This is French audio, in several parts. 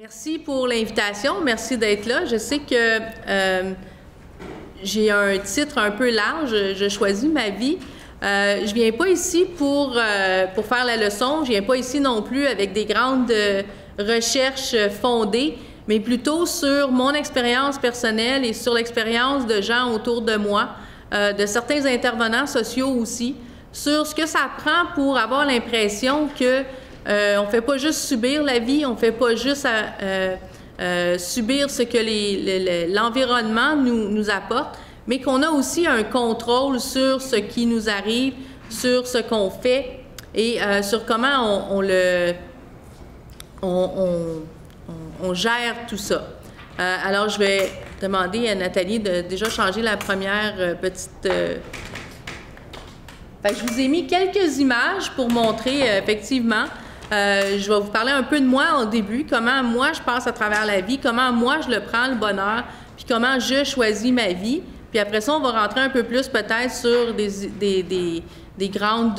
Merci pour l'invitation. Merci d'être là. Je sais que j'ai un titre un peu large. Je choisis ma vie. Je viens pas ici pour faire la leçon. Je viens pas ici non plus avec des grandes recherches fondées, mais plutôt sur mon expérience personnelle et sur l'expérience de gens autour de moi, de certains intervenants sociaux aussi, sur ce que ça prend pour avoir l'impression que on ne fait pas juste subir la vie, on ne fait pas juste subir ce que l'environnement nous apporte, mais qu'on a aussi un contrôle sur ce qui nous arrive, sur ce qu'on fait et sur comment on gère tout ça. Alors, je vais demander à Nathalie de déjà changer la première petite... je vous ai mis quelques images pour montrer effectivement... je vais vous parler un peu de moi au début, comment moi je passe à travers la vie, comment moi je le prends le bonheur, puis comment je choisis ma vie. Puis après ça, on va rentrer un peu plus peut-être sur des grandes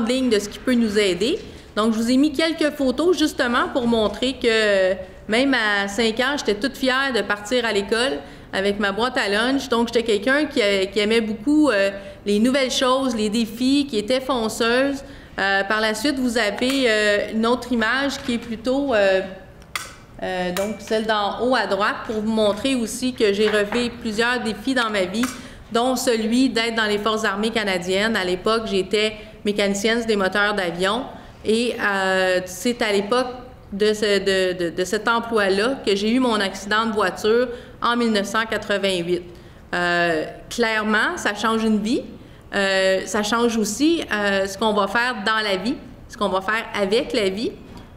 lignes de ce qui peut nous aider. Donc, je vous ai mis quelques photos justement pour montrer que même à 5 ans, j'étais toute fière de partir à l'école avec ma boîte à lunch. Donc, j'étais quelqu'un qui aimait beaucoup les nouvelles choses, les défis, qui était fonceuse. Par la suite, vous avez une autre image qui est plutôt donc celle d'en haut à droite pour vous montrer aussi que j'ai relevé plusieurs défis dans ma vie, dont celui d'être dans les Forces armées canadiennes. À l'époque, j'étais mécanicienne des moteurs d'avion et c'est à l'époque de cet emploi-là que j'ai eu mon accident de voiture en 1988. Clairement, ça change une vie. Ça change aussi ce qu'on va faire dans la vie, ce qu'on va faire avec la vie.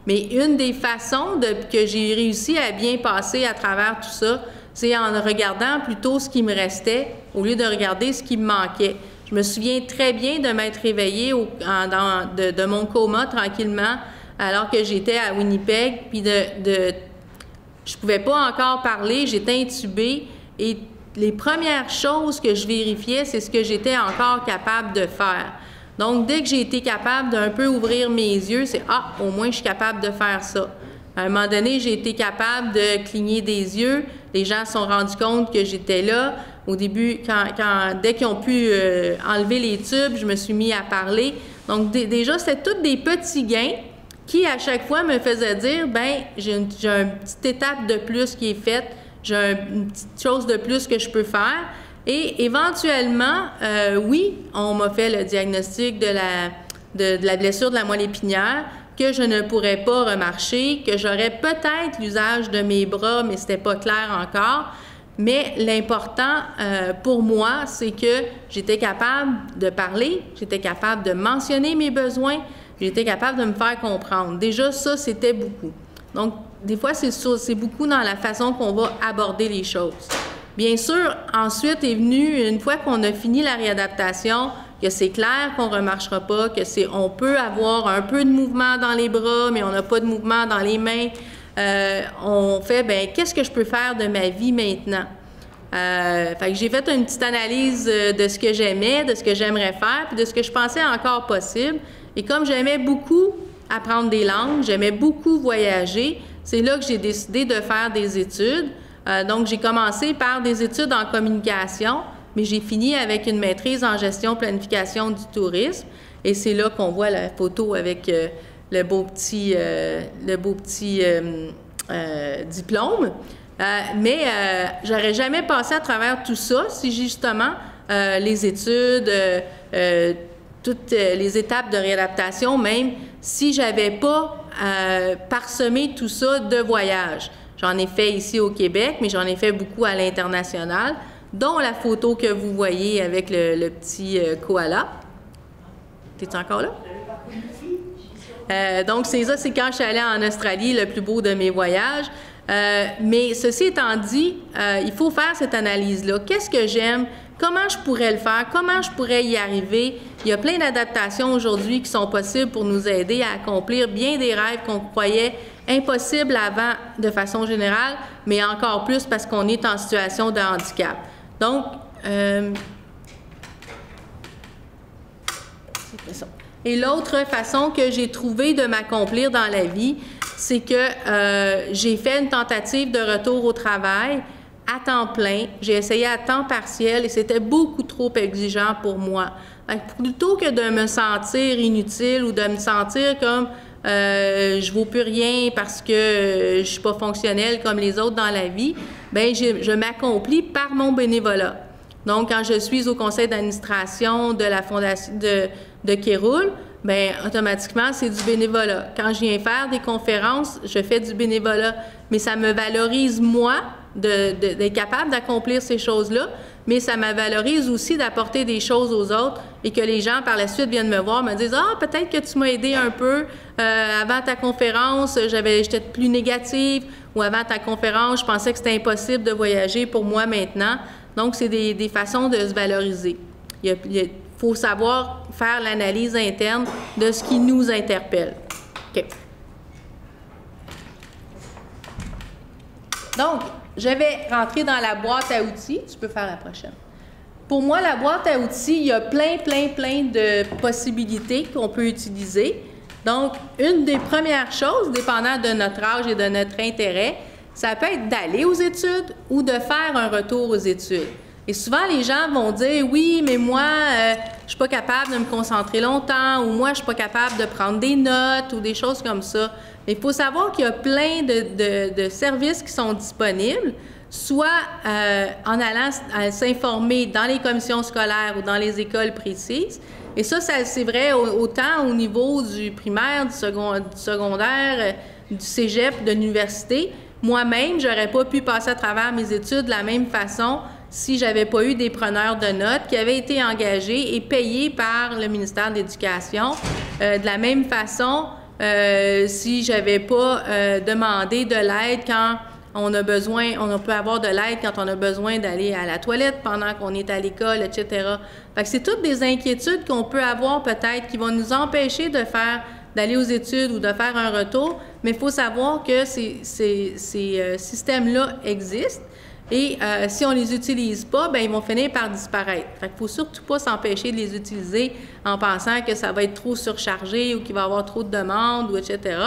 Mais une des façons que j'ai réussi à bien passer à travers tout ça, c'est en regardant plutôt ce qui me restait au lieu de regarder ce qui me manquait. Je me souviens très bien de m'être réveillée de mon coma tranquillement alors que j'étais à Winnipeg, puis je pouvais pas encore parler, j'étais intubée et les premières choses que je vérifiais, c'est ce que j'étais encore capable de faire. Donc, dès que j'ai été capable d'un peu ouvrir mes yeux, c'est « Ah, au moins, je suis capable de faire ça. » À un moment donné, j'ai été capable de cligner des yeux. Les gens se sont rendus compte que j'étais là. Au début, dès qu'ils ont pu enlever les tubes, je me suis mis à parler. Donc, déjà, c'était tous des petits gains qui, à chaque fois, me faisaient dire « Bien, j'ai une petite étape de plus qui est faite. J'ai une petite chose de plus que je peux faire. » Et éventuellement, oui, on m'a fait le diagnostic de la blessure de la moelle épinière, que je ne pourrais pas remarcher, que j'aurais peut-être l'usage de mes bras, mais c'était pas clair encore. Mais l'important pour moi, c'est que j'étais capable de parler, j'étais capable de mentionner mes besoins, j'étais capable de me faire comprendre. Déjà, ça, c'était beaucoup. Donc, des fois, c'est beaucoup dans la façon qu'on va aborder les choses. Bien sûr, ensuite est venu, une fois qu'on a fini la réadaptation, que c'est clair qu'on ne remarchera pas, on peut avoir un peu de mouvement dans les bras, mais on n'a pas de mouvement dans les mains. On fait, bien, qu'est-ce que je peux faire de ma vie maintenant? Fait que j'ai fait une petite analyse de ce que j'aimais, de ce que j'aimerais faire, puis de ce que je pensais encore possible. Et comme j'aimais beaucoup apprendre des langues, j'aimais beaucoup voyager, c'est là que j'ai décidé de faire des études. Donc, j'ai commencé par des études en communication, mais j'ai fini avec une maîtrise en gestion planification du tourisme. Et c'est là qu'on voit la photo avec le beau petit diplôme. Mais j'aurais jamais passé à travers tout ça si justement les études, toutes les étapes de réadaptation, même si j'avais pas parsemé tout ça de voyage. J'en ai fait ici au Québec, mais j'en ai fait beaucoup à l'international, dont la photo que vous voyez avec le petit koala. T'es-tu encore là? Donc, c'est quand je suis allée en Australie, le plus beau de mes voyages. Mais ceci étant dit, il faut faire cette analyse-là. Qu'est-ce que j'aime? Comment je pourrais le faire? Comment je pourrais y arriver? Il y a plein d'adaptations aujourd'hui qui sont possibles pour nous aider à accomplir bien des rêves qu'on croyait impossibles avant de façon générale, mais encore plus parce qu'on est en situation de handicap. Donc, c'est ça. Et l'autre façon que j'ai trouvé de m'accomplir dans la vie, c'est que j'ai fait une tentative de retour au travail à temps plein. J'ai essayé à temps partiel et c'était beaucoup trop exigeant pour moi. Plutôt que de me sentir inutile ou de me sentir comme je vaux plus rien parce que je suis pas fonctionnelle comme les autres dans la vie, bien, je m'accomplis par mon bénévolat. Donc, quand je suis au conseil d'administration de la fondation de Kéroul, bien, automatiquement, c'est du bénévolat. Quand je viens faire des conférences, je fais du bénévolat, mais ça me valorise, moi, d'être capable d'accomplir ces choses-là, mais ça me valorise aussi d'apporter des choses aux autres et que les gens, par la suite, viennent me voir, me disent « Ah, peut-être que tu m'as aidé un peu. Avant ta conférence, j'étais plus négative. » Ou « Avant ta conférence, je pensais que c'était impossible de voyager pour moi maintenant. » Donc, c'est des façons de se valoriser. Il faut savoir faire l'analyse interne de ce qui nous interpelle. OK. Donc, je vais rentrer dans la boîte à outils. Tu peux faire la prochaine. Pour moi, la boîte à outils, il y a plein de possibilités qu'on peut utiliser. Donc, une des premières choses, dépendant de notre âge et de notre intérêt, ça peut être d'aller aux études ou de faire un retour aux études. Et souvent, les gens vont dire « Oui, mais moi, je suis pas capable de me concentrer longtemps » ou « Moi, je suis pas capable de prendre des notes » ou des choses comme ça. Mais il faut savoir qu'il y a plein de services qui sont disponibles, soit en allant s'informer dans les commissions scolaires ou dans les écoles précises. Et ça c'est vrai autant au niveau du primaire, du secondaire, du cégep, de l'université. Moi-même, j'aurais pas pu passer à travers mes études de la même façon si j'avais pas eu des preneurs de notes qui avaient été engagés et payés par le ministère de l'Éducation. De la même façon, si j'avais pas demandé de l'aide quand on peut avoir de l'aide quand on a besoin d'aller à la toilette pendant qu'on est à l'école, etc. Fait que c'est toutes des inquiétudes qu'on peut avoir peut-être qui vont nous empêcher d'aller aux études ou de faire un retour, mais il faut savoir que ces systèmes-là existent et si on les utilise pas, bien, ils vont finir par disparaître. Fait qu'il faut surtout pas s'empêcher de les utiliser en pensant que ça va être trop surchargé ou qu'il va y avoir trop de demandes, ou etc.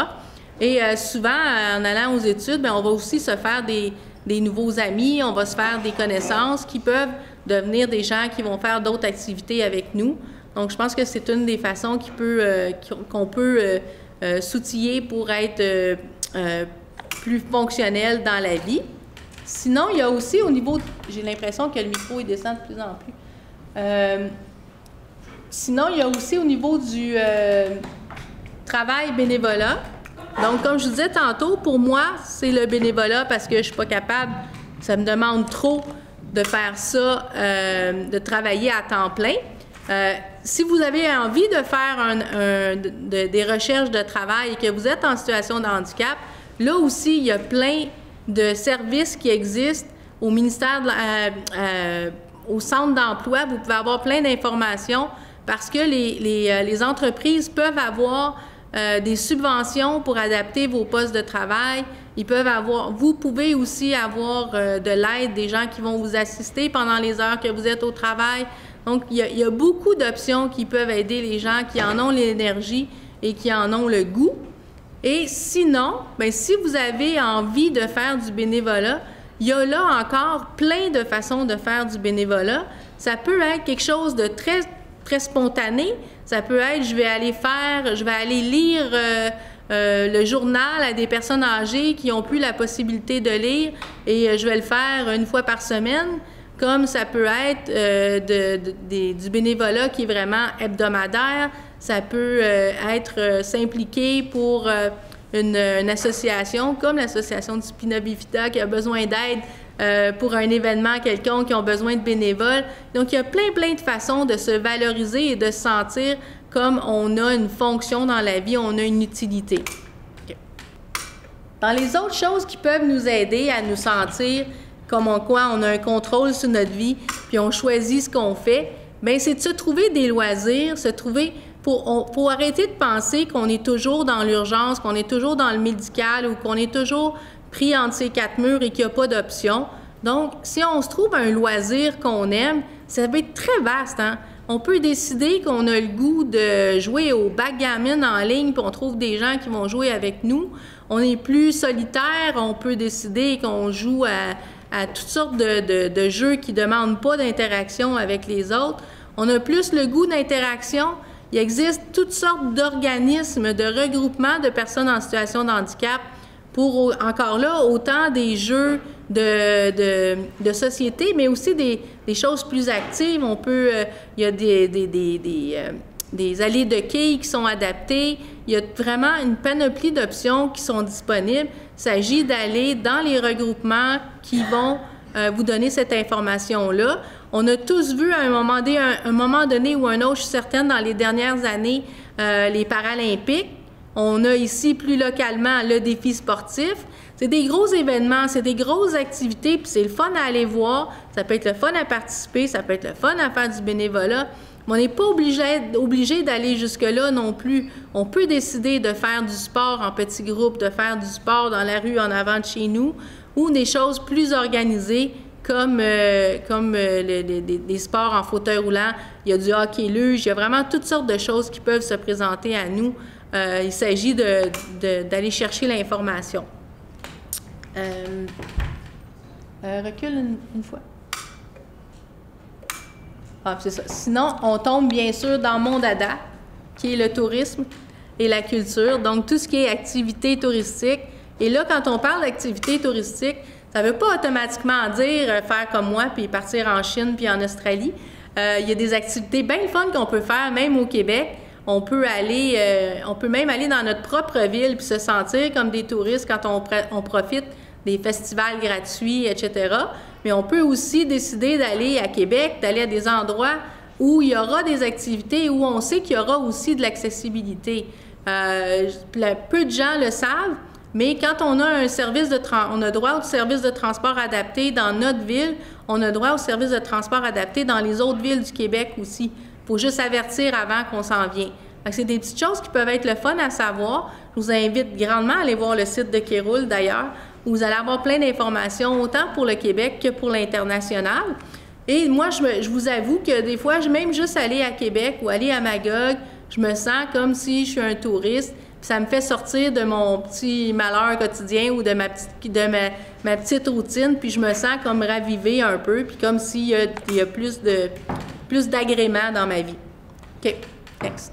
Et souvent, en allant aux études, bien, on va aussi se faire des nouveaux amis, on va se faire des connaissances qui peuvent devenir des gens qui vont faire d'autres activités avec nous. Donc, je pense que c'est une des façons qu'on peut s'outiller pour être plus fonctionnel dans la vie. Sinon, il y a aussi au niveau... J'ai l'impression que le micro, il descend de plus en plus. Sinon, il y a aussi au niveau du travail bénévolat. Donc, comme je vous disais tantôt, pour moi, c'est le bénévolat parce que je ne suis pas capable, ça me demande trop de faire ça, de travailler à temps plein. Si vous avez envie de faire des recherches de travail et que vous êtes en situation de handicap, là aussi, il y a plein de services qui existent au ministère, au centre d'emploi. Vous pouvez avoir plein d'informations parce que les entreprises peuvent avoir des subventions pour adapter vos postes de travail. Vous pouvez aussi avoir de l'aide, des gens qui vont vous assister pendant les heures que vous êtes au travail. Donc, il y a beaucoup d'options qui peuvent aider les gens qui en ont l'énergie et qui en ont le goût. Et sinon, bien, si vous avez envie de faire du bénévolat, il y a là encore plein de façons de faire du bénévolat. Ça peut être quelque chose de très, très spontané. Ça peut être, je vais aller lire le journal à des personnes âgées qui n'ont plus la possibilité de lire et je vais le faire une fois par semaine. Comme ça peut être du bénévolat qui est vraiment hebdomadaire. Ça peut être s'impliquer pour une association comme l'association du Spina Bifida qui a besoin d'aide pour un événement quelconque, qui ont besoin de bénévoles. Donc, il y a plein de façons de se valoriser et de se sentir comme on a une fonction dans la vie, on a une utilité. Okay. Dans les autres choses qui peuvent nous aider à nous sentir comme on a un contrôle sur notre vie, puis on choisit ce qu'on fait, bien, c'est de se trouver des loisirs, faut arrêter de penser qu'on est toujours dans l'urgence, qu'on est toujours dans le médical ou qu'on est toujours pris entre ces quatre murs et qu'il n'y a pas d'option. Donc, si on se trouve un loisir qu'on aime, ça va être très vaste, hein? On peut décider qu'on a le goût de jouer au backgammon en ligne, puis on trouve des gens qui vont jouer avec nous. on est plus solitaire, on peut décider qu'on joue à toutes sortes de jeux qui ne demandent pas d'interaction avec les autres. On a plus le goût d'interaction. Il existe toutes sortes d'organismes, de regroupements de personnes en situation de handicap pour, encore là, autant des jeux de société, mais aussi des choses plus actives. On peut, il y a des allées de quilles qui sont adaptées. Il y a vraiment une panoplie d'options qui sont disponibles. Il s'agit d'aller dans les regroupements qui vont vous donner cette information-là. On a tous vu à un moment donné ou un autre, je suis certaine, dans les dernières années, les Paralympiques. On a ici, plus localement, le défi sportif. C'est des gros événements, c'est des grosses activités, puis c'est le fun à aller voir. Ça peut être le fun à participer, ça peut être le fun à faire du bénévolat. Mais on n'est pas obligé d'aller jusque-là non plus. On peut décider de faire du sport en petits groupes, de faire du sport dans la rue en avant de chez nous, ou des choses plus organisées comme des sports en fauteuil roulant. Il y a du hockey-luge, il y a vraiment toutes sortes de choses qui peuvent se présenter à nous. Il s'agit d'aller chercher l'information. Recule une fois. Ah, c'est ça. Sinon, on tombe bien sûr dans mon dada, qui est le tourisme et la culture, donc tout ce qui est activité touristique. Et là, quand on parle d'activité touristique, ça ne veut pas automatiquement dire faire comme moi puis partir en Chine puis en Australie. Il y a des activités bien fun qu'on peut faire, même au Québec. On peut même aller dans notre propre ville puis se sentir comme des touristes quand on profite des festivals gratuits, etc. Mais on peut aussi décider d'aller à Québec, d'aller à des endroits où il y aura des activités, où on sait qu'il y aura aussi de l'accessibilité. Peu de gens le savent, mais quand on a on a droit au service de transport adapté dans notre ville, on a droit au service de transport adapté dans les autres villes du Québec aussi. Il faut juste avertir avant qu'on s'en vienne. C'est des petites choses qui peuvent être le fun à savoir. Je vous invite grandement à aller voir le site de Kéroul, d'ailleurs, où vous allez avoir plein d'informations, autant pour le Québec que pour l'international. Et moi, je vous avoue que des fois, même juste aller à Québec ou aller à Magog, je me sens comme si je suis un touriste. Puis ça me fait sortir de mon petit malheur quotidien ou de ma petite routine, puis je me sens comme ravivée un peu, puis comme s'il y a plus d'agrément dans ma vie. OK, next.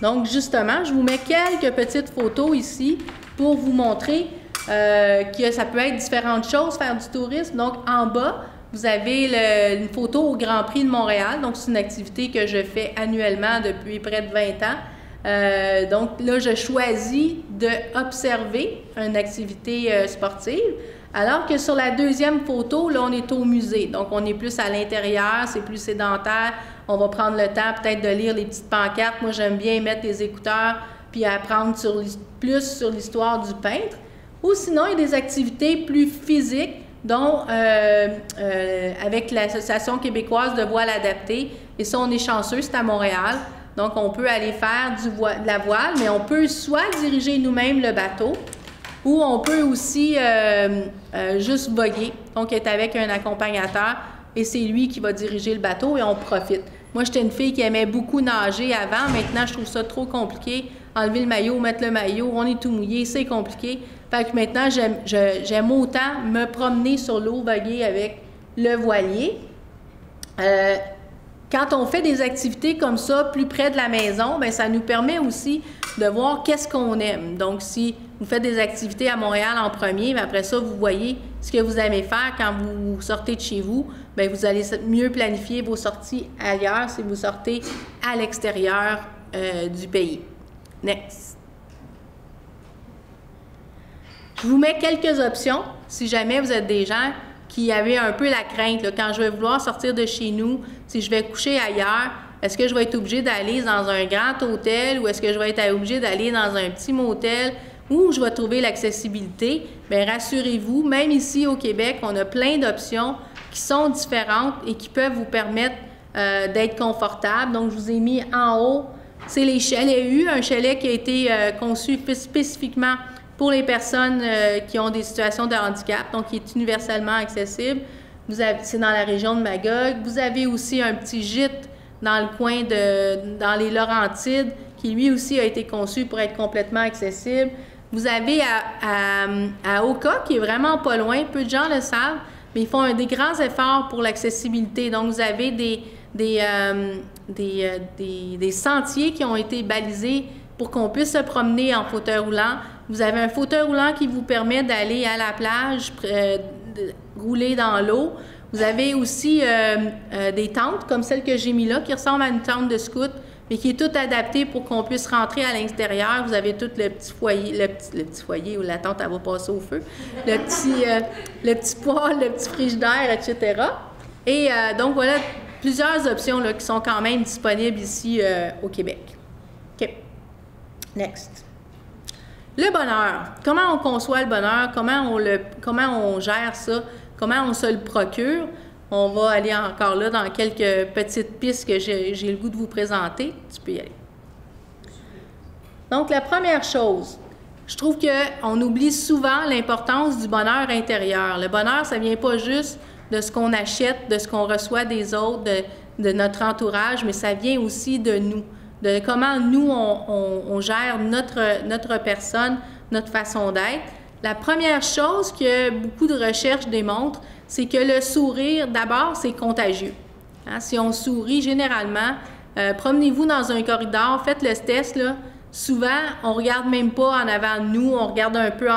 Donc, justement, je vous mets quelques petites photos ici pour vous montrer que ça peut être différentes choses, faire du tourisme. Donc, en bas, vous avez une photo au Grand Prix de Montréal. Donc, c'est une activité que je fais annuellement depuis près de 20 ans. Donc, là, je choisis d'observer une activité sportive. Alors que sur la deuxième photo, là, on est au musée. Donc, on est plus à l'intérieur, c'est plus sédentaire. On va prendre le temps peut-être de lire les petites pancartes. Moi, j'aime bien mettre des écouteurs puis apprendre plus sur l'histoire du peintre. Ou sinon, il y a des activités plus physiques, dont avec l'Association québécoise de voile adaptée. Et ça, on est chanceux, c'est à Montréal. Donc, on peut aller faire de la voile, mais on peut soit diriger nous-mêmes le bateau, ou on peut aussi juste voguer, donc être avec un accompagnateur, et c'est lui qui va diriger le bateau et on profite. Moi, j'étais une fille qui aimait beaucoup nager avant. Maintenant, je trouve ça trop compliqué. Enlever le maillot, mettre le maillot, on est tout mouillé, c'est compliqué. Fait que maintenant, j'aime autant me promener sur l'eau, voguer avec le voilier. Quand on fait des activités comme ça, plus près de la maison, bien, ça nous permet aussi de voir qu'est-ce qu'on aime. Donc, si vous faites des activités à Montréal en premier, bien, après ça, vous voyez ce que vous aimez faire quand vous sortez de chez vous. Bien, vous allez mieux planifier vos sorties ailleurs si vous sortez à l'extérieur du pays. Next. Je vous mets quelques options si jamais vous êtes des gens qui avaient un peu la crainte, là, quand je vais vouloir sortir de chez nous, si je vais coucher ailleurs, est-ce que je vais être obligée d'aller dans un grand hôtel ou est-ce que je vais être obligée d'aller dans un petit motel où je vais trouver l'accessibilité? Bien, rassurez-vous, même ici au Québec, on a plein d'options qui sont différentes et qui peuvent vous permettre d'être confortable. Donc, je vous ai mis en haut, c'est les chalets U, un chalet qui a été conçu spécifiquement pour les personnes qui ont des situations de handicap, donc qui est universellement accessible. C'est dans la région de Magog. Vous avez aussi un petit gîte dans le coin dans les Laurentides, qui lui aussi a été conçu pour être complètement accessible. Vous avez à Oka, qui est vraiment pas loin, peu de gens le savent, mais ils font des grands efforts pour l'accessibilité. Donc, vous avez des sentiers qui ont été balisés pour qu'on puisse se promener en fauteuil roulant. Vous avez un fauteuil roulant qui vous permet d'aller à la plage, rouler dans l'eau. Vous avez aussi des tentes comme celle que j'ai mis là, qui ressemble à une tente de scout, mais qui est toute adaptée pour qu'on puisse rentrer à l'extérieur. Vous avez tout le petit foyer, le petit foyer où la tente elle va passer au feu, le petit poêle, le petit frigidaire, etc. Et donc voilà plusieurs options là, qui sont quand même disponibles ici au Québec. OK. Next. Le bonheur. Comment on conçoit le bonheur? Comment on gère ça? Comment on se le procure? On va aller encore là dans quelques petites pistes que j'ai le goût de vous présenter. Tu peux y aller. Donc, la première chose, je trouve qu'on oublie souvent l'importance du bonheur intérieur. Le bonheur, ça ne vient pas juste de ce qu'on achète, de ce qu'on reçoit des autres, de notre entourage, mais ça vient aussi de nous, de comment nous, on gère notre personne, notre façon d'être. La première chose que beaucoup de recherches démontrent, c'est que le sourire, d'abord, c'est contagieux. Hein? Si on sourit, généralement, promenez-vous dans un corridor, faites le test, là. Souvent, on ne regarde même pas en avant de nous, on regarde un peu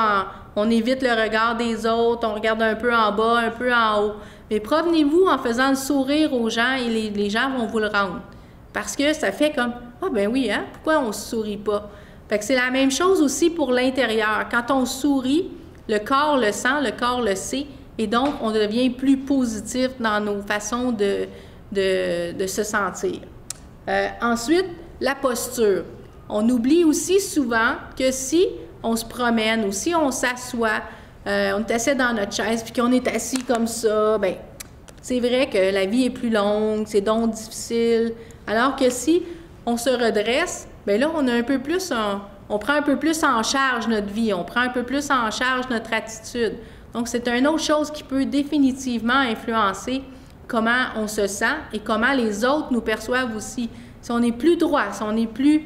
on évite le regard des autres, on regarde un peu en bas, un peu en haut. Mais promenez-vous en faisant le sourire aux gens et les gens vont vous le rendre. Parce que ça fait comme « Ah ben oui, hein? Pourquoi on ne se sourit pas? » Fait que c'est la même chose aussi pour l'intérieur. Quand on sourit, le corps le sent, le corps le sait, et donc on devient plus positif dans nos façons de se sentir. Ensuite, la posture. On oublie aussi souvent que si on se promène ou si on s'assoit, on est assis dans notre chaise puis qu'on est assis comme ça, bien, c'est vrai que la vie est plus longue, c'est donc difficile. Alors que si on se redresse, bien là, on a un peu plus, on prend un peu plus en charge notre vie, on prend un peu plus en charge notre attitude. Donc, c'est une autre chose qui peut définitivement influencer comment on se sent et comment les autres nous perçoivent aussi. Si on est plus droit, si on est plus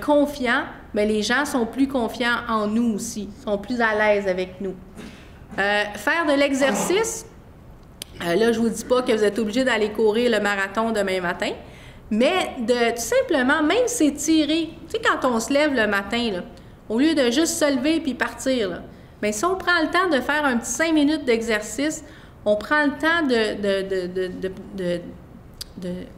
confiant, bien, les gens sont plus confiants en nous aussi, sont plus à l'aise avec nous. Faire de l'exercice, là, je ne vous dis pas que vous êtes obligé d'aller courir le marathon demain matin, mais de tout simplement, même s'étirer, tu sais, quand on se lève le matin, là, au lieu de juste se lever puis partir, là, bien, si on prend le temps de faire un petit 5 minutes d'exercice, on prend le temps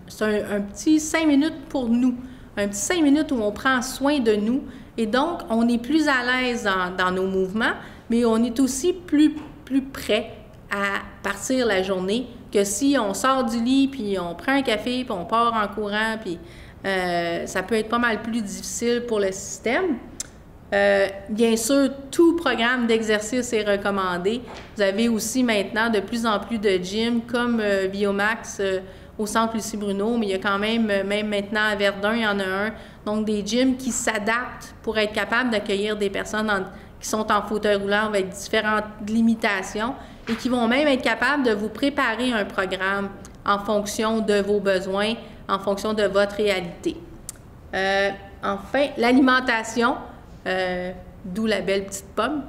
c'est un petit 5 minutes pour nous, un petit 5 minutes où on prend soin de nous, et donc on est plus à l'aise dans nos mouvements, mais on est aussi plus prêt à partir la journée que si on sort du lit, puis on prend un café, puis on part en courant, puis ça peut être pas mal plus difficile pour le système. Bien sûr, tout programme d'exercice est recommandé. Vous avez aussi maintenant de plus en plus de gyms comme Biomax au centre Lucie Bruno, mais il y a quand même maintenant à Verdun, il y en a un. Donc, des gyms qui s'adaptent pour être capables d'accueillir des personnes qui sont en fauteuil roulant avec différentes limitations et qui vont même être capables de vous préparer un programme en fonction de vos besoins, en fonction de votre réalité. Enfin, l'alimentation, d'où la belle petite pomme.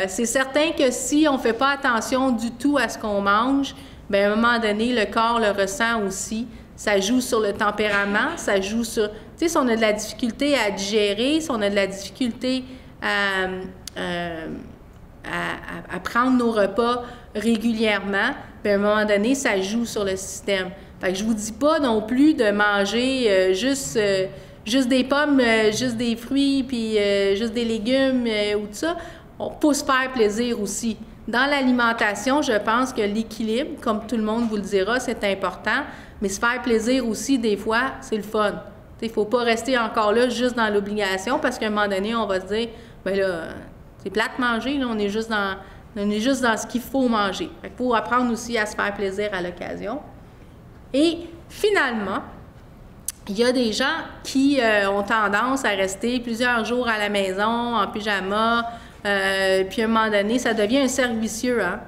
C'est certain que si on ne fait pas attention du tout à ce qu'on mange, bien, à un moment donné, le corps le ressent aussi. Ça joue sur le tempérament, ça joue sur... Tu sais, si on a de la difficulté à digérer, si on a de la difficulté à prendre nos repas régulièrement, bien, à un moment donné, ça joue sur le système. Fait que je vous dis pas non plus de manger juste des pommes, juste des fruits, puis juste des légumes ou tout ça. On peut se faire plaisir aussi. Dans l'alimentation, je pense que l'équilibre, comme tout le monde vous le dira, c'est important, mais se faire plaisir aussi, des fois, c'est le fun. Il ne faut pas rester encore là juste dans l'obligation, parce qu'à un moment donné, on va se dire, bien là, c'est plate manger, là, on est juste dans ce qu'il faut manger. Il faut apprendre aussi à se faire plaisir à l'occasion. Et finalement, il y a des gens qui ont tendance à rester plusieurs jours à la maison, en pyjama, puis à un moment donné, ça devient un cercle vicieux. Hein?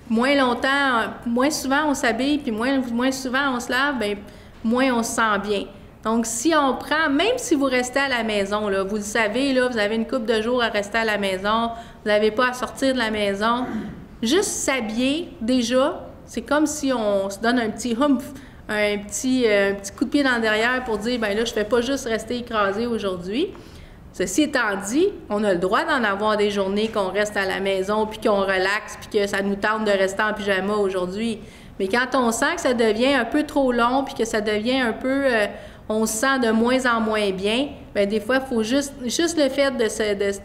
Moins longtemps, moins souvent on s'habille, puis moins souvent on se lave, bien, moins on se sent bien. Donc, si on prend, même si vous restez à la maison, là, vous le savez, là, vous avez une couple de jours à rester à la maison, vous n'avez pas à sortir de la maison, juste s'habiller, déjà, c'est comme si on se donne un petit humph, un petit coup de pied dans le derrière pour dire, bien là, je ne fais pas juste rester écrasé aujourd'hui. Ceci étant dit, on a le droit d'en avoir des journées qu'on reste à la maison, puis qu'on relaxe, puis que ça nous tente de rester en pyjama aujourd'hui. Mais quand on sent que ça devient un peu trop long, puis que ça devient un peu... on se sent de moins en moins bien, bien des fois, il faut juste le fait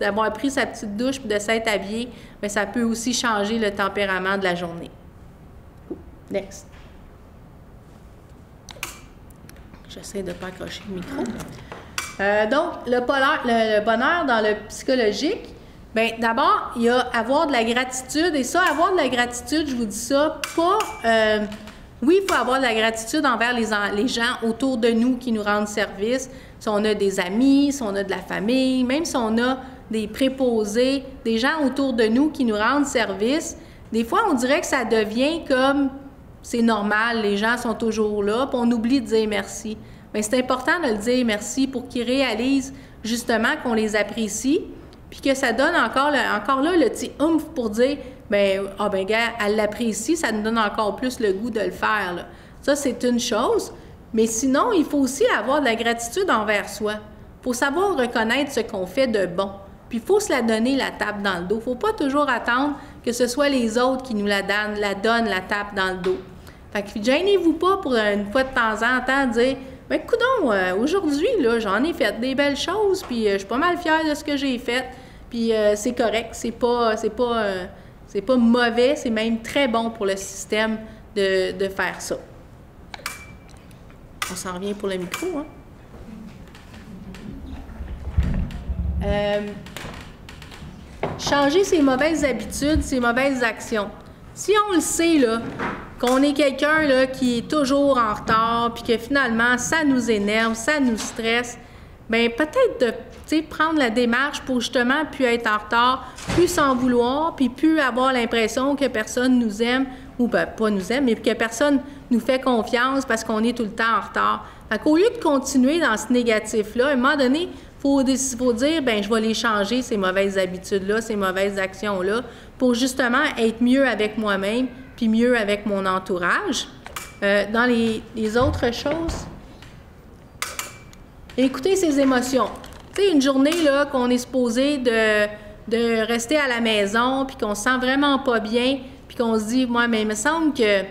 d'avoir pris sa petite douche puis de s'être habillé, bien, ça peut aussi changer le tempérament de la journée. Next. J'essaie de ne pas accrocher le micro. Donc, le bonheur dans le psychologique, bien, d'abord, il y a avoir de la gratitude. Et ça, avoir de la gratitude, je vous dis ça, pas... oui, il faut avoir de la gratitude envers les gens autour de nous qui nous rendent service. Si on a des amis, si on a de la famille, même si on a des préposés, des gens autour de nous qui nous rendent service, des fois, on dirait que ça devient comme... C'est normal, les gens sont toujours là, puis on oublie de dire merci. Mais c'est important de le dire merci pour qu'ils réalisent justement qu'on les apprécie, puis que ça donne encore là le petit oomph pour dire bien, gars, elle l'apprécie, ça nous donne encore plus le goût de le faire, là. Ça, c'est une chose. Mais sinon, il faut aussi avoir de la gratitude envers soi. Il faut savoir reconnaître ce qu'on fait de bon. Puis il faut se la donner, la tape dans le dos. Il ne faut pas toujours attendre que ce soit les autres qui nous la donnent, la tape dans le dos. Fait que gênez-vous pas pour une fois de temps en temps dire bien, coudonc, aujourd'hui, là, j'en ai fait des belles choses, puis je suis pas mal fière de ce que j'ai fait, puis c'est correct, c'est pas mauvais, c'est même très bon pour le système de faire ça. On s'en revient pour le micro, hein? Changer ses mauvaises habitudes, ses mauvaises actions. Si on le sait, là, qu'on est quelqu'un là, qui est toujours en retard, puis que finalement, ça nous énerve, ça nous stresse, bien, peut-être de prendre la démarche pour justement plus être en retard, plus s'en vouloir, puis plus avoir l'impression que personne nous aime, ou ben, pas nous aime, mais que personne nous fait confiance parce qu'on est tout le temps en retard. Fait qu'au lieu de continuer dans ce négatif-là, à un moment donné, il faut dire, bien, je vais les changer, ces mauvaises habitudes-là, ces mauvaises actions-là, pour justement être mieux avec moi-même, puis mieux avec mon entourage. Dans les autres choses, écouter ses émotions. Tu sais, une journée là qu'on est supposé de rester à la maison, puis qu'on se sent vraiment pas bien, puis qu'on se dit, moi, mais il me semble que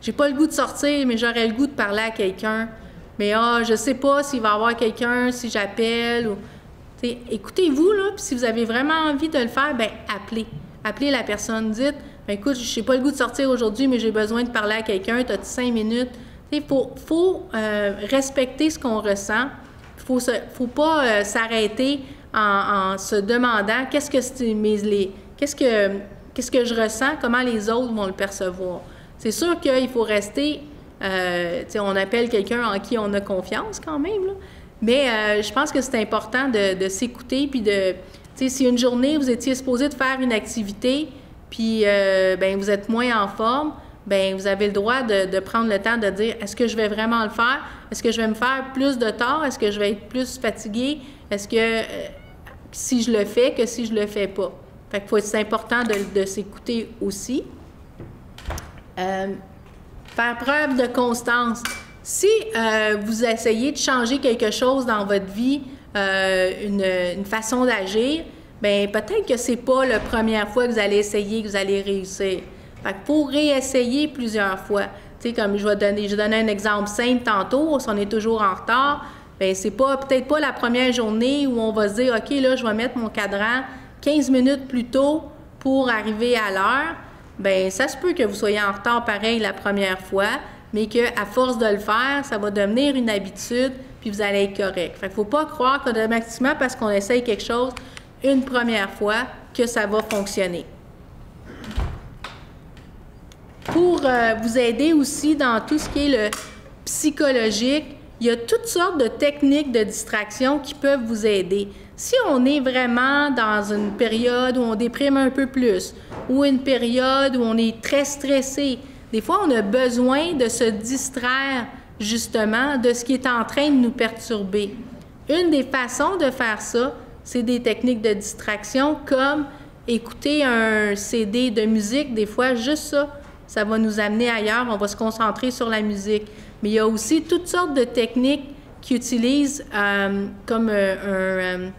j'ai pas le goût de sortir, mais j'aurais le goût de parler à quelqu'un. Mais je sais pas s'il va y avoir quelqu'un, si j'appelle. Écoutez-vous, là, puis si vous avez vraiment envie de le faire, bien, appelez. Appelez la personne, dites, bien, écoute, je n'ai pas le goût de sortir aujourd'hui, mais j'ai besoin de parler à quelqu'un, tu as 5 minutes. Il faut respecter ce qu'on ressent. Il ne faut pas s'arrêter en se demandant qu'est-ce que je ressens, comment les autres vont le percevoir. C'est sûr qu'il faut rester... on appelle quelqu'un en qui on a confiance quand même, là. Mais je pense que c'est important de s'écouter, puis si une journée, vous étiez supposé de faire une activité, puis ben, vous êtes moins en forme, bien, vous avez le droit de prendre le temps de dire, est-ce que je vais vraiment le faire? Est-ce que je vais me faire plus de tort? Est-ce que je vais être plus fatiguée? Est-ce que si je le fais que si je le fais pas? Fait que c'est important de s'écouter aussi. Faire preuve de constance. Si vous essayez de changer quelque chose dans votre vie, une façon d'agir, bien, peut-être que c'est pas la première fois que vous allez essayer, que vous allez réussir. Fait que pour réessayer plusieurs fois, tu sais, comme je donnais un exemple simple tantôt, si on est toujours en retard, bien, c'est peut-être pas la première journée où on va se dire, OK, là, je vais mettre mon cadran 15 minutes plus tôt pour arriver à l'heure. Bien, ça se peut que vous soyez en retard pareil la première fois, mais qu'à force de le faire, ça va devenir une habitude, puis vous allez être correct. Fait qu'il ne faut pas croire qu'automatiquement, parce qu'on essaye quelque chose une première fois, que ça va fonctionner. Pour vous aider aussi dans tout ce qui est le psychologique, il y a toutes sortes de techniques de distraction qui peuvent vous aider. Si on est vraiment dans une période où on déprime un peu plus, ou une période où on est très stressé, des fois, on a besoin de se distraire justement, de ce qui est en train de nous perturber. Une des façons de faire ça, c'est des techniques de distraction comme écouter un CD de musique. Des fois, juste ça va nous amener ailleurs. On va se concentrer sur la musique. Mais il y a aussi toutes sortes de techniques qui utilisent comme un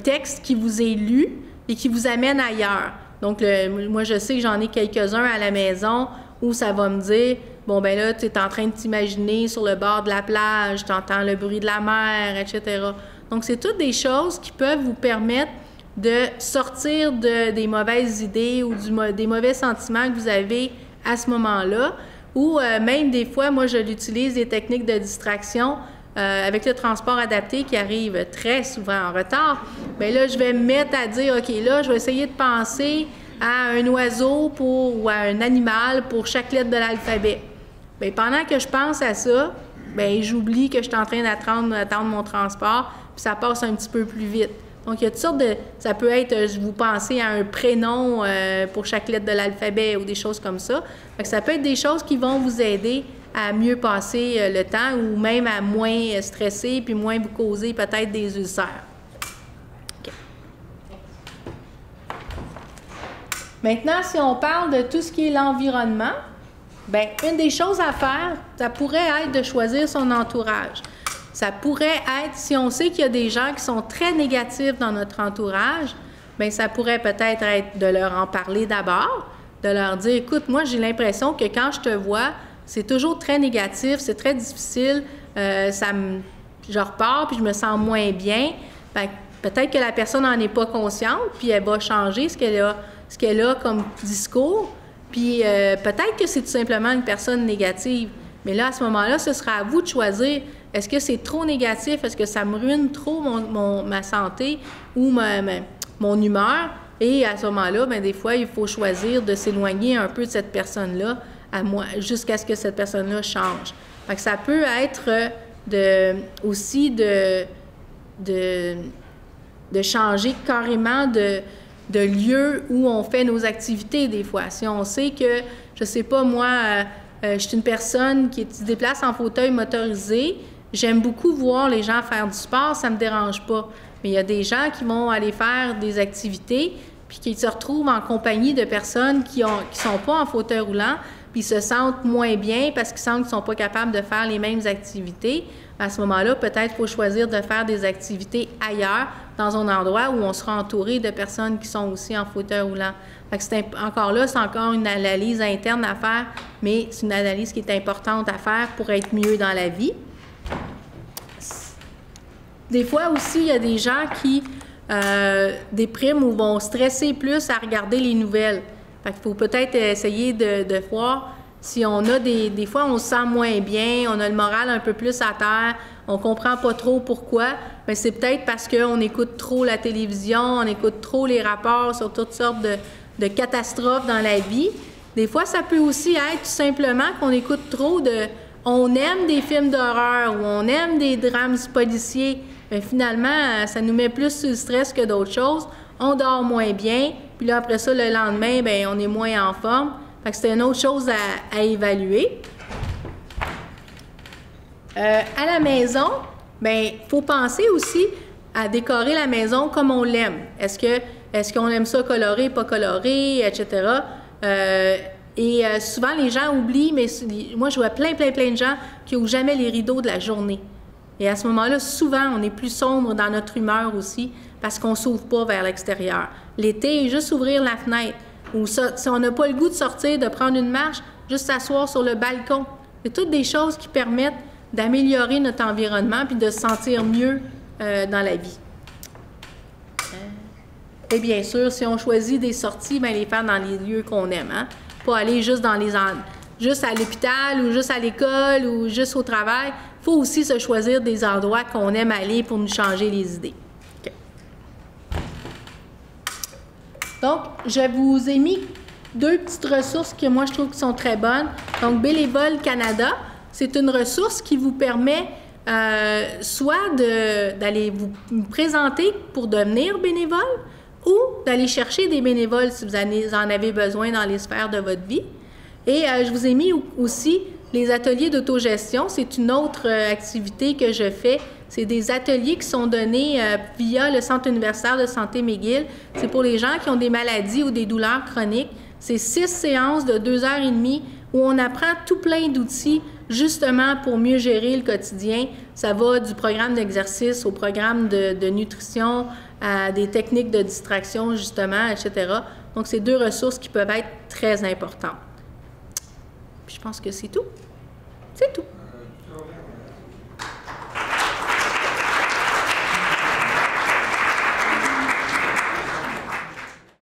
texte qui vous est lu et qui vous amène ailleurs. Donc, moi, je sais que j'en ai quelques-uns à la maison où ça va me dire, bon, ben là, tu es en train de t'imaginer sur le bord de la plage, tu entends le bruit de la mer, etc. Donc, c'est toutes des choses qui peuvent vous permettre de sortir des mauvaises idées ou des mauvais sentiments que vous avez à ce moment-là. Ou même des fois, moi, je l'utilise des techniques de distraction avec le transport adapté qui arrive très souvent en retard. Bien là, je vais me mettre à dire, OK, là, je vais essayer de penser à un oiseau ou à un animal pour chaque lettre de l'alphabet. Bien, pendant que je pense à ça, bien, j'oublie que je suis en train d'attendre mon transport, puis ça passe un petit peu plus vite. Donc, il y a toutes sortes de... Ça peut être, vous pensez à un prénom pour chaque lettre de l'alphabet ou des choses comme ça. Fait que ça peut être des choses qui vont vous aider à mieux passer le temps ou même à moins stresser puis moins vous causer peut-être des ulcères. Okay. Maintenant, si on parle de tout ce qui est l'environnement, bien, une des choses à faire, ça pourrait être de choisir son entourage. Ça pourrait être, si on sait qu'il y a des gens qui sont très négatifs dans notre entourage, bien, ça pourrait peut-être être de leur en parler d'abord, de leur dire, écoute, moi, j'ai l'impression que quand je te vois, c'est toujours très négatif, c'est très difficile, je repars puis je me sens moins bien. Bien, peut-être que la personne n'en est pas consciente, puis elle va changer ce qu'elle a comme discours, puis peut-être que c'est tout simplement une personne négative. Mais là, à ce moment-là, ce sera à vous de choisir, est-ce que c'est trop négatif, est-ce que ça me ruine trop ma santé ou mon humeur? Et à ce moment-là, bien, des fois, il faut choisir de s'éloigner un peu de cette personne-là jusqu'à ce que cette personne-là change. Fait que ça peut être aussi de changer carrément de lieu où on fait nos activités des fois. Si on sait que, je sais pas, moi, je suis une personne qui se déplace en fauteuil motorisé, j'aime beaucoup voir les gens faire du sport, ça me dérange pas. Mais il y a des gens qui vont aller faire des activités puis qui se retrouvent en compagnie de personnes qui sont pas en fauteuil roulant, puis ils se sentent moins bien parce qu'ils sentent qu'ils ne sont pas capables de faire les mêmes activités. À ce moment-là, peut-être qu'il faut choisir de faire des activités ailleurs, dans un endroit où on sera entouré de personnes qui sont aussi en fauteuil roulant. Fait que c'est encore une analyse interne à faire, mais c'est une analyse qui est importante à faire pour être mieux dans la vie. Des fois aussi, il y a des gens qui dépriment ou vont stresser plus à regarder les nouvelles. Fait qu'il faut peut-être essayer de voir si on a des fois, on se sent moins bien, on a le moral un peu plus à terre, on comprend pas trop pourquoi. Bien, c'est peut-être parce qu'on écoute trop la télévision, on écoute trop les rapports sur toutes sortes de catastrophes dans la vie. Des fois, ça peut aussi être tout simplement qu'on écoute trop on aime des films d'horreur ou on aime des drames policiers, mais finalement, ça nous met plus sur le stress que d'autres choses. On dort moins bien, puis là, après ça, le lendemain, bien, on est moins en forme. Fait que c'est une autre chose à évaluer. À la maison, bien, il faut penser aussi à décorer la maison comme on l'aime. Est-ce qu'on aime ça coloré, pas coloré, etc. Souvent, les gens oublient, mais moi, je vois plein de gens qui n'ouvrent jamais les rideaux de la journée. Et à ce moment-là, souvent, on est plus sombre dans notre humeur aussi parce qu'on ne s'ouvre pas vers l'extérieur. L'été, juste ouvrir la fenêtre. Ou ça, si on n'a pas le goût de sortir, de prendre une marche, juste s'asseoir sur le balcon. C'est toutes des choses qui permettent d'améliorer notre environnement puis de se sentir mieux dans la vie. Et bien sûr, si on choisit des sorties, bien les faire dans les lieux qu'on aime. Hein? Pas aller juste juste à l'hôpital ou juste à l'école ou juste au travail. Il faut aussi se choisir des endroits qu'on aime aller pour nous changer les idées. Okay. Donc, je vous ai mis 2 petites ressources que moi, je trouve qui sont très bonnes. Donc, Bénévole Canada, c'est une ressource qui vous permet soit d'aller vous présenter pour devenir bénévole ou d'aller chercher des bénévoles si vous en avez besoin dans les sphères de votre vie. Et je vous ai mis aussi Les ateliers d'autogestion, c'est une autre activité que je fais. C'est des ateliers qui sont donnés via le Centre universitaire de santé McGill. C'est pour les gens qui ont des maladies ou des douleurs chroniques. C'est 6 séances de 2h30 où on apprend tout plein d'outils justement pour mieux gérer le quotidien. Ça va du programme d'exercice au programme de nutrition, à des techniques de distraction justement, etc. Donc, c'est 2 ressources qui peuvent être très importantes. Puis, je pense que c'est tout. C'est tout.